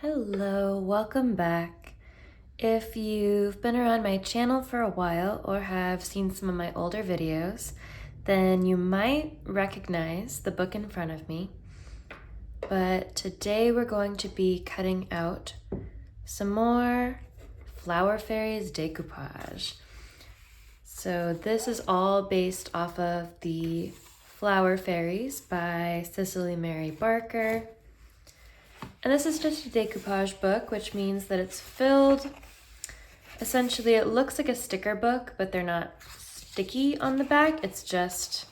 Hello, welcome back. If you've been around my channel for a while or have seen some of my older videos, then you might recognize the book in front of me. But today we're going to be cutting out some more Flower Fairies decoupage. So this is all based off of the Flower Fairies by Cicely Mary Barker. And this is just a decoupage book, which means that it's filled. Essentially, it looks like a sticker book, but they're not sticky on the back. It's just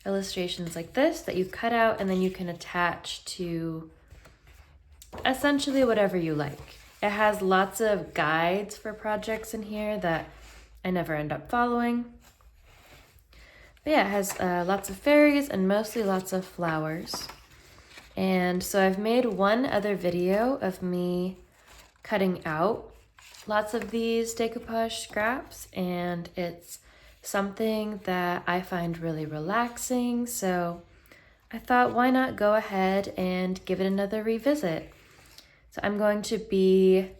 illustrations like this that you cut out and then you can attach to essentially whatever you like. It has lots of guides for projects in here that I never end up following. But yeah, it has lots of fairies and mostly lots of flowers. And so I've made one other video of me cutting out lots of these decoupage scraps, and it's something that I find really relaxing. So I thought, why not go ahead and give it another revisit? So I'm going to be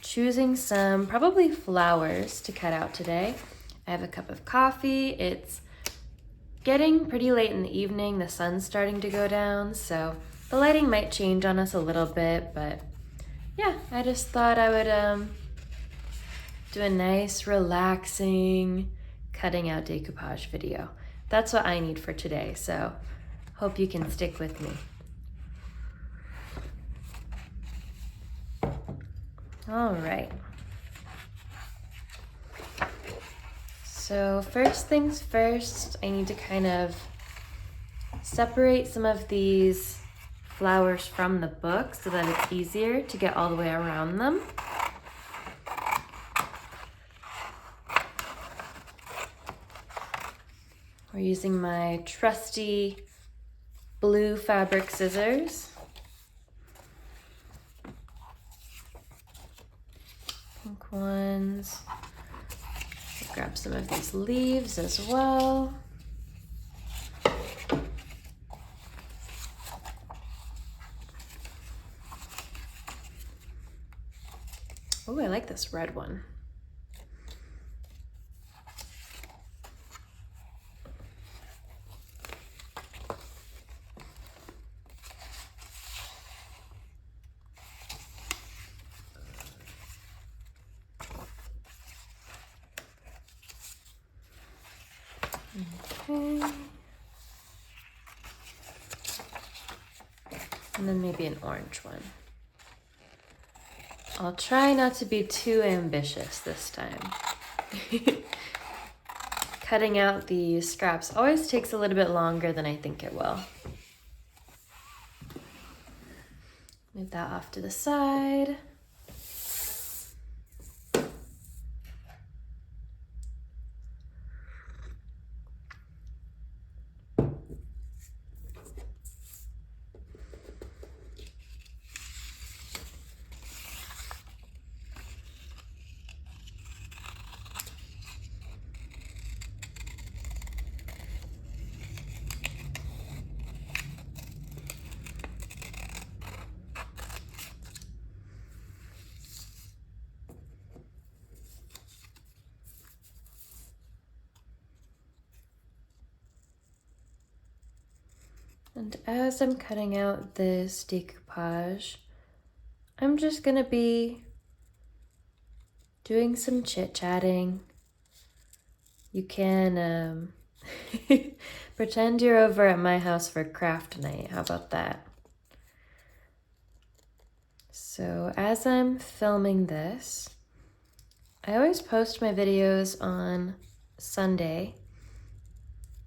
choosing some probably flowers to cut out today. I have a cup of coffee. It's getting pretty late in the evening, the sun's starting to go down, so the lighting might change on us a little bit, but yeah, I just thought I would do a nice, relaxing, cutting out decoupage video. That's what I need for today, so hope you can stick with me. All right. So first things first, I need to kind of separate some of these flowers from the book so that it's easier to get all the way around them. We're using my trusty blue fabric scissors. Pink ones. Grab some of these leaves as well. Oh, I like this red one. Okay. And then maybe an orange one. I'll try not to be too ambitious this time. Cutting out the scraps always takes a little bit longer than I think it will. Move that off to the side. And as I'm cutting out this decoupage, I'm just gonna be doing some chit-chatting. You can pretend you're over at my house for craft night. How about that? So as I'm filming this, I always post my videos on Sunday,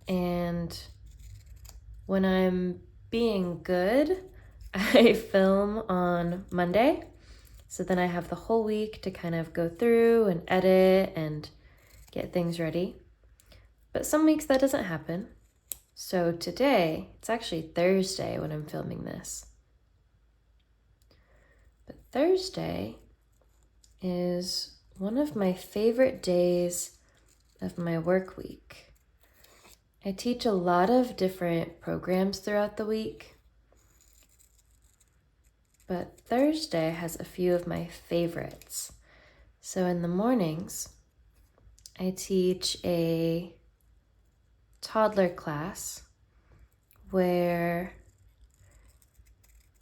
and when I'm being good, I film on Monday. So then I have the whole week to kind of go through and edit and get things ready. But some weeks that doesn't happen. So today, it's actually Thursday when I'm filming this. But Thursday is one of my favorite days of my work week. I teach a lot of different programs throughout the week. but Thursday has a few of my favorites. So in the mornings, I teach a toddler class where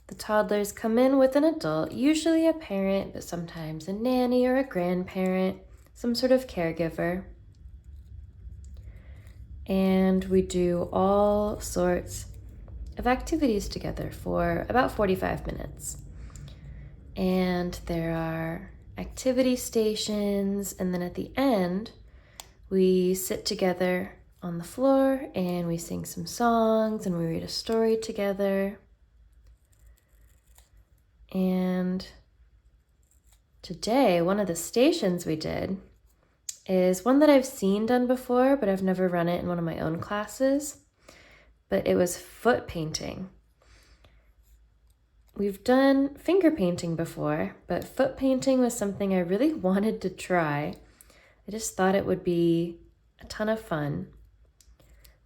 the toddlers come in with an adult, usually a parent, but sometimes a nanny or a grandparent, some sort of caregiver. And we do all sorts of activities together for about 45 minutes. And there are activity stations, and then at the end, we sit together on the floor and we sing some songs and we read a story together. And today, one of the stations we did is one that I've seen done before, but I've never run it in one of my own classes. But it was foot painting. We've done finger painting before, but foot painting was something I really wanted to try. I just thought it would be a ton of fun.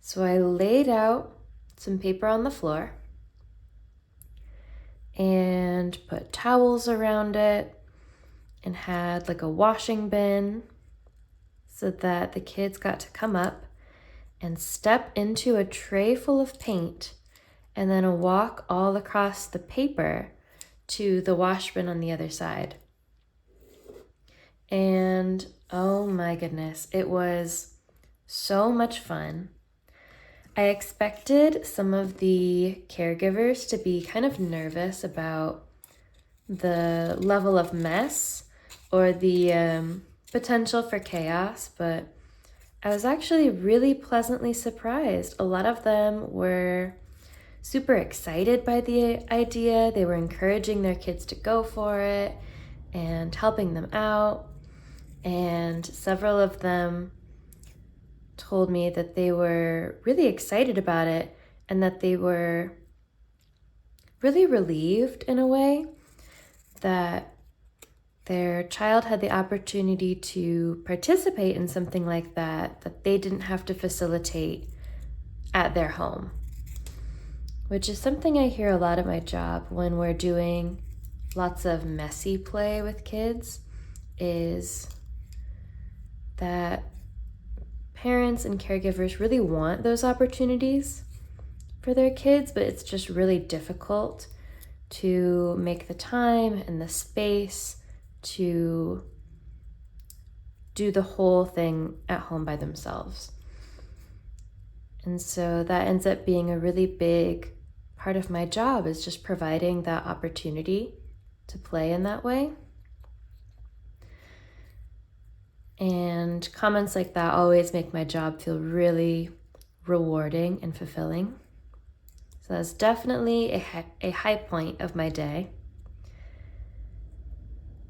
So I laid out some paper on the floor and put towels around it and had like a washing bin so that the kids got to come up and step into a tray full of paint and then walk all across the paper to the wash bin on the other side. And oh my goodness, it was so much fun. I expected some of the caregivers to be kind of nervous about the level of mess or the potential for chaos, but I was actually really pleasantly surprised. A lot of them were super excited by the idea. They were encouraging their kids to go for it and helping them out. And several of them told me that they were really excited about it and that they were really relieved in a way that their child had the opportunity to participate in something like that they didn't have to facilitate at their home, which is something I hear a lot at my job when we're doing lots of messy play with kids, is that parents and caregivers really want those opportunities for their kids, but it's just really difficult to make the time and the space to do the whole thing at home by themselves. And so that ends up being a really big part of my job, is just providing that opportunity to play in that way. And comments like that always make my job feel really rewarding and fulfilling. So that's definitely a high point of my day.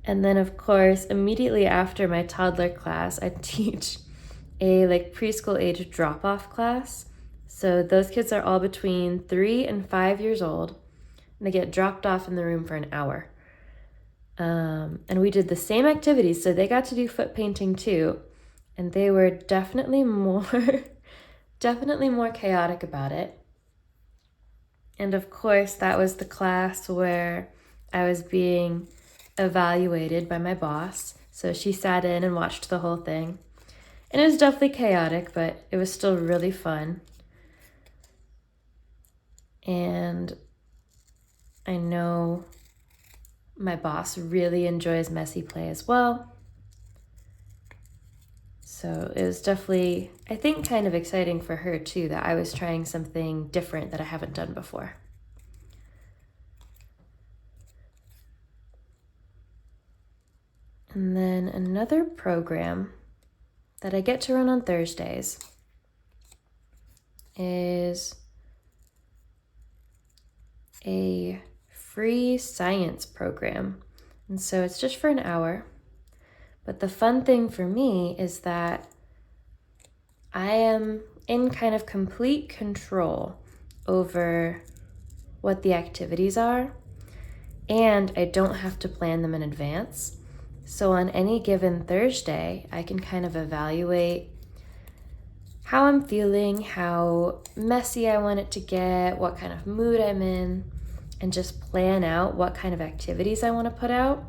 And then of course, immediately after my toddler class, I teach a preschool age drop-off class. So those kids are all between 3 and 5 years old, and they get dropped off in the room for an hour. And we did the same activities, so they got to do foot painting too, and they were definitely more chaotic about it. And of course, that was the class where I was being evaluated by my boss. So she sat in and watched the whole thing. And it was definitely chaotic, but it was still really fun. And I know my boss really enjoys messy play as well. So it was definitely, I think, kind of exciting for her too, that I was trying something different that I haven't done before. And then another program that I get to run on Thursdays is a free science program. And so it's just for an hour. But the fun thing for me is that I am in kind of complete control over what the activities are, and I don't have to plan them in advance. So on any given Thursday, I can kind of evaluate how I'm feeling, how messy I want it to get, what kind of mood I'm in, and just plan out what kind of activities I want to put out.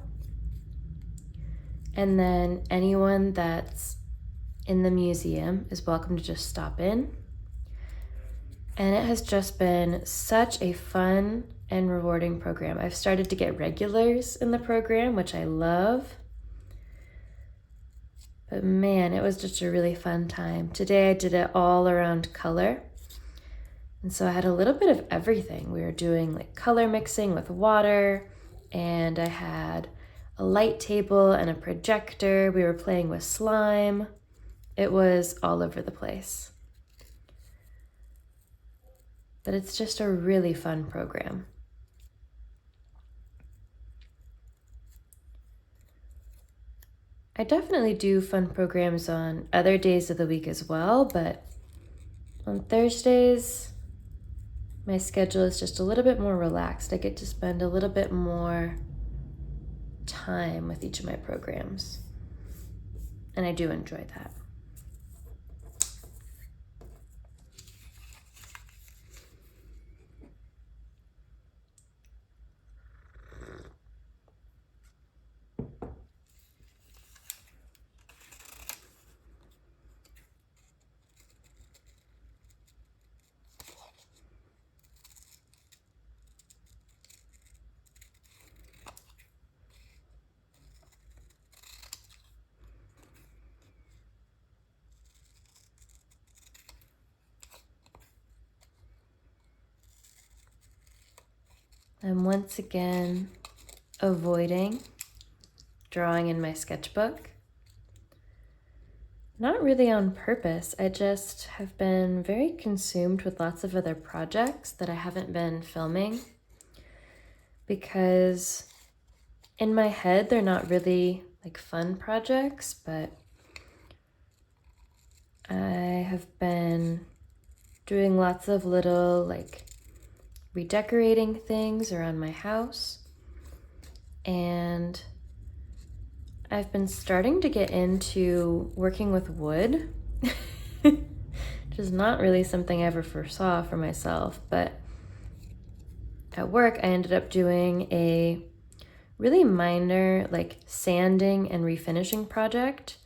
And then anyone that's in the museum is welcome to just stop in. And it has just been such a fun and rewarding program. I've started to get regulars in the program, which I love. But man, it was just a really fun time. Today I did it all around color. And so I had a little bit of everything. We were doing like color mixing with water, and I had a light table and a projector. We were playing with slime. It was all over the place. But it's just a really fun program. I definitely do fun programs on other days of the week as well, but on Thursdays, my schedule is just a little bit more relaxed. I get to spend a little bit more time with each of my programs, and I do enjoy that. I'm once again avoiding drawing in my sketchbook. Not really on purpose. I just have been very consumed with lots of other projects that I haven't been filming, because in my head they're not really like fun projects, but I have been doing lots of little like redecorating things around my house, and I've been starting to get into working with wood, which is not really something I ever foresaw for myself, but at work I ended up doing a really minor like sanding and refinishing project,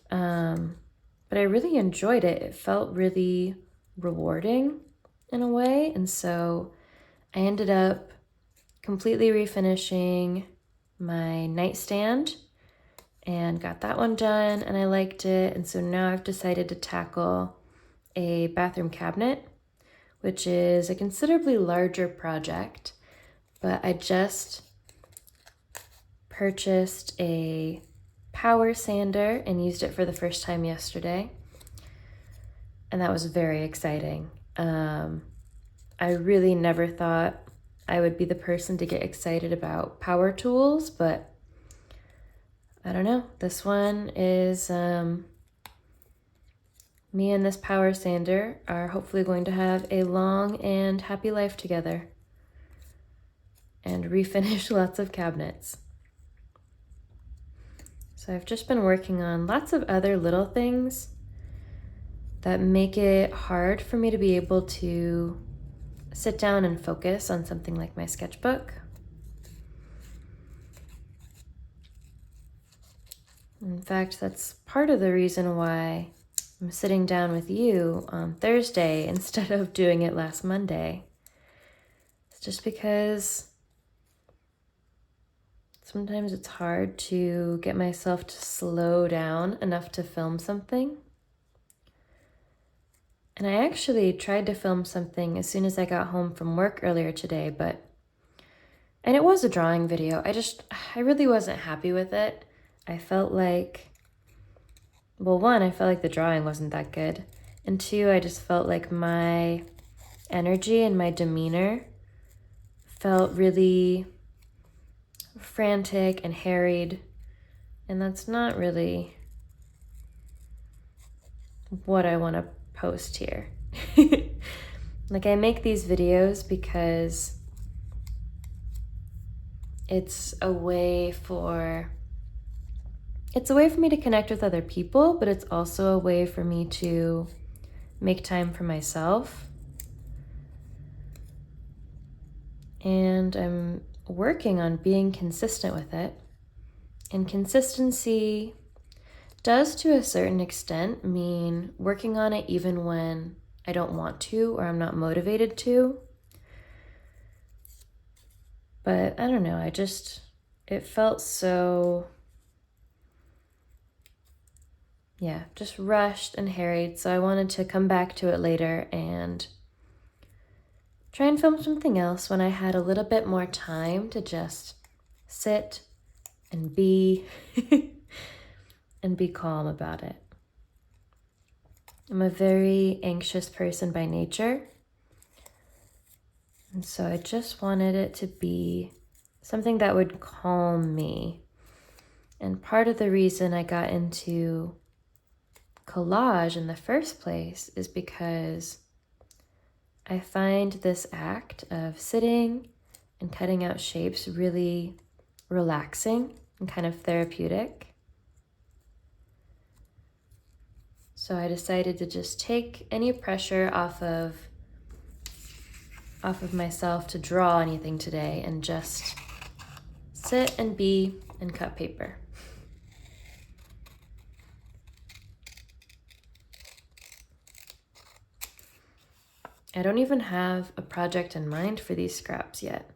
but I really enjoyed it. It felt really rewarding in a way, and so I ended up completely refinishing my nightstand and got that one done, and I liked it. And so now I've decided to tackle a bathroom cabinet, which is a considerably larger project, but I just purchased a power sander and used it for the first time yesterday, and that was very exciting. I really never thought I would be the person to get excited about power tools, but I don't know. This one is, me and this power sander are hopefully going to have a long and happy life together and refinish lots of cabinets. So I've just been working on lots of other little things that make it hard for me to be able to sit down and focus on something like my sketchbook. In fact, that's part of the reason why I'm sitting down with you on Thursday instead of doing it last Monday. It's just because sometimes it's hard to get myself to slow down enough to film something. And I actually tried to film something as soon as I got home from work earlier today, and it was a drawing video. I really wasn't happy with it. I felt like, well, one, I felt like the drawing wasn't that good. And two, I just felt like my energy and my demeanor felt really frantic and harried. And that's not really what I want to post here. Like, I make these videos because it's a way for me to connect with other people, but it's also a way for me to make time for myself. and I'm working on being consistent with it. And consistency does, to a certain extent, mean working on it even when I don't want to or I'm not motivated to. But I don't know, it felt so, just rushed and harried. So I wanted to come back to it later and try and film something else when I had a little bit more time to just sit and be and be calm about it. I'm a very anxious person by nature, and so I just wanted it to be something that would calm me. And part of the reason I got into collage in the first place is because I find this act of sitting and cutting out shapes really relaxing and kind of therapeutic. So I decided to just take any pressure off of myself to draw anything today and just sit and be and cut paper. I don't even have a project in mind for these scraps yet.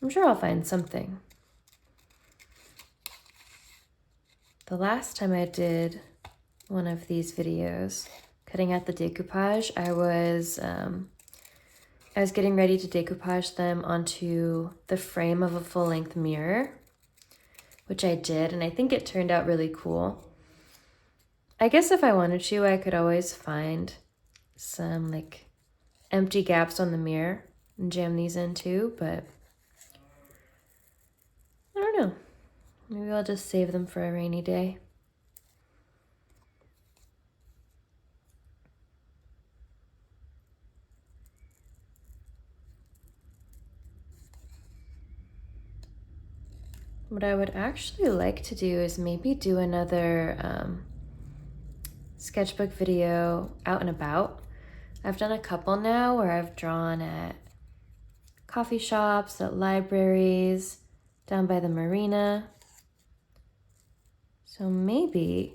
I'm sure I'll find something. The last time I did one of these videos, cutting out the decoupage, I was getting ready to decoupage them onto the frame of a full-length mirror, which I did, and I think it turned out really cool. I guess if I wanted to, I could always find some empty gaps on the mirror and jam these in too, but I don't know. Maybe I'll just save them for a rainy day. What I would actually like to do is maybe do another sketchbook video out and about. I've done a couple now where I've drawn at coffee shops, at libraries, down by the marina. So maybe,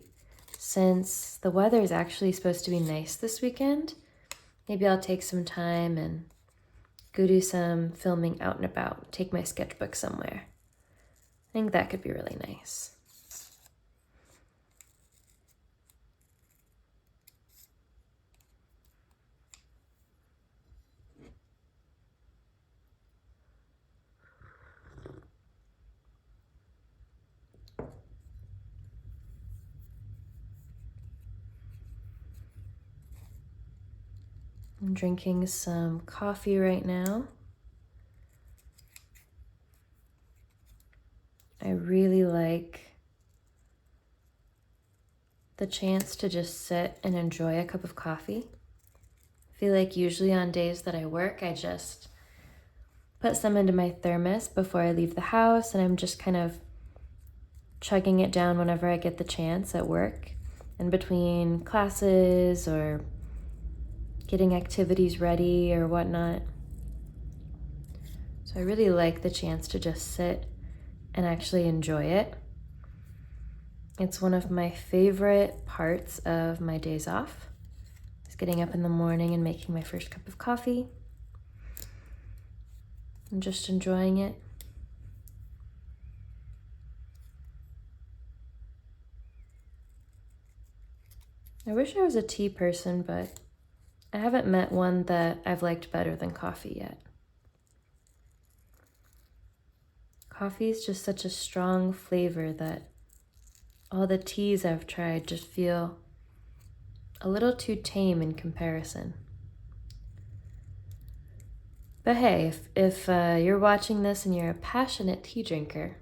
since the weather is actually supposed to be nice this weekend, maybe I'll take some time and go do some filming out and about, take my sketchbook somewhere. I think that could be really nice. I'm drinking some coffee right now. I really like the chance to just sit and enjoy a cup of coffee. I feel like usually on days that I work, I just put some into my thermos before I leave the house, and I'm just kind of chugging it down whenever I get the chance at work, in between classes or getting activities ready or whatnot. So I really like the chance to just sit and actually enjoy it. It's one of my favorite parts of my days off, is getting up in the morning and making my first cup of coffee and just enjoying it. I wish I was a tea person, but I haven't met one that I've liked better than coffee yet. Coffee is just such a strong flavor that all the teas I've tried just feel a little too tame in comparison. But hey, if you're watching this and you're a passionate tea drinker,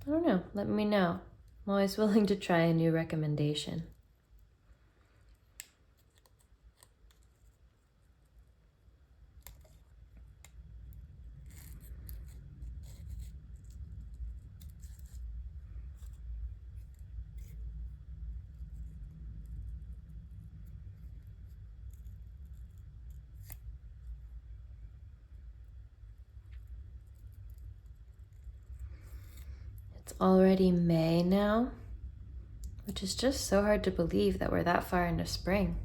I don't know, let me know. I'm always willing to try a new recommendation. already May now, which is just so hard to believe that we're that far into spring.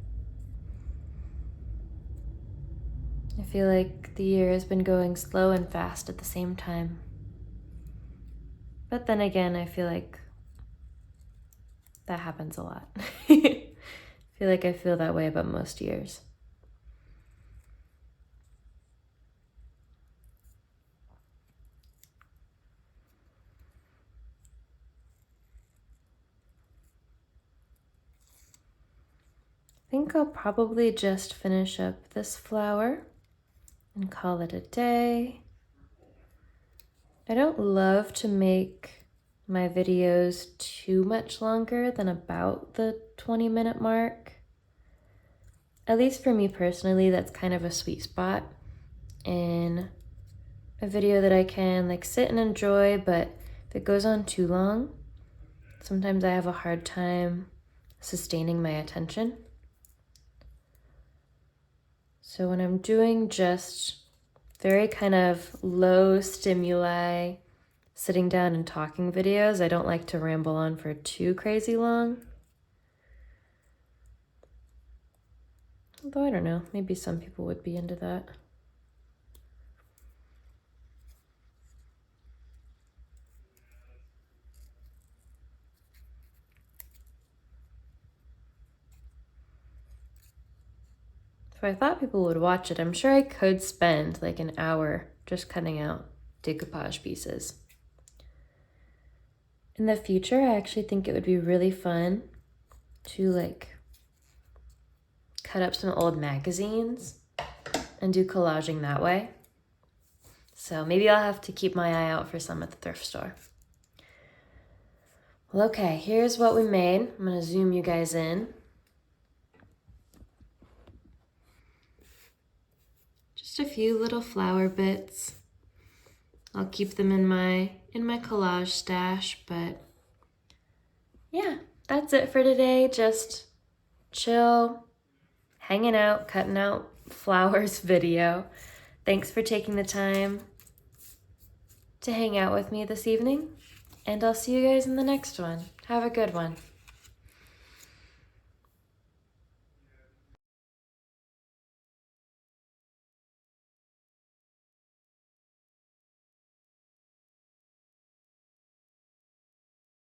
I feel like the year has been going slow and fast at the same time. But then again, I feel like that happens a lot. I feel like I feel that way about most years. I think I'll probably just finish up this flower and call it a day. I don't love to make my videos too much longer than about the 20-minute mark. At least for me personally, that's kind of a sweet spot in a video that I can like sit and enjoy, but if it goes on too long, sometimes I have a hard time sustaining my attention. So when I'm doing just very kind of low stimuli, sitting down and talking videos, I don't like to ramble on for too crazy long. Although I don't know, maybe some people would be into that. So I thought people would watch it. I'm sure I could spend like an hour just cutting out decoupage pieces. In the future, I actually think it would be really fun to like cut up some old magazines and do collaging that way. So maybe I'll have to keep my eye out for some at the thrift store. Well, okay, here's what we made. I'm gonna zoom you guys in. Just a few little flower bits. I'll keep them in my collage stash, but yeah, that's it for today. Just chill, hanging out, cutting out flowers video. Thanks for taking the time to hang out with me this evening, and I'll see you guys in the next one. Have a good one.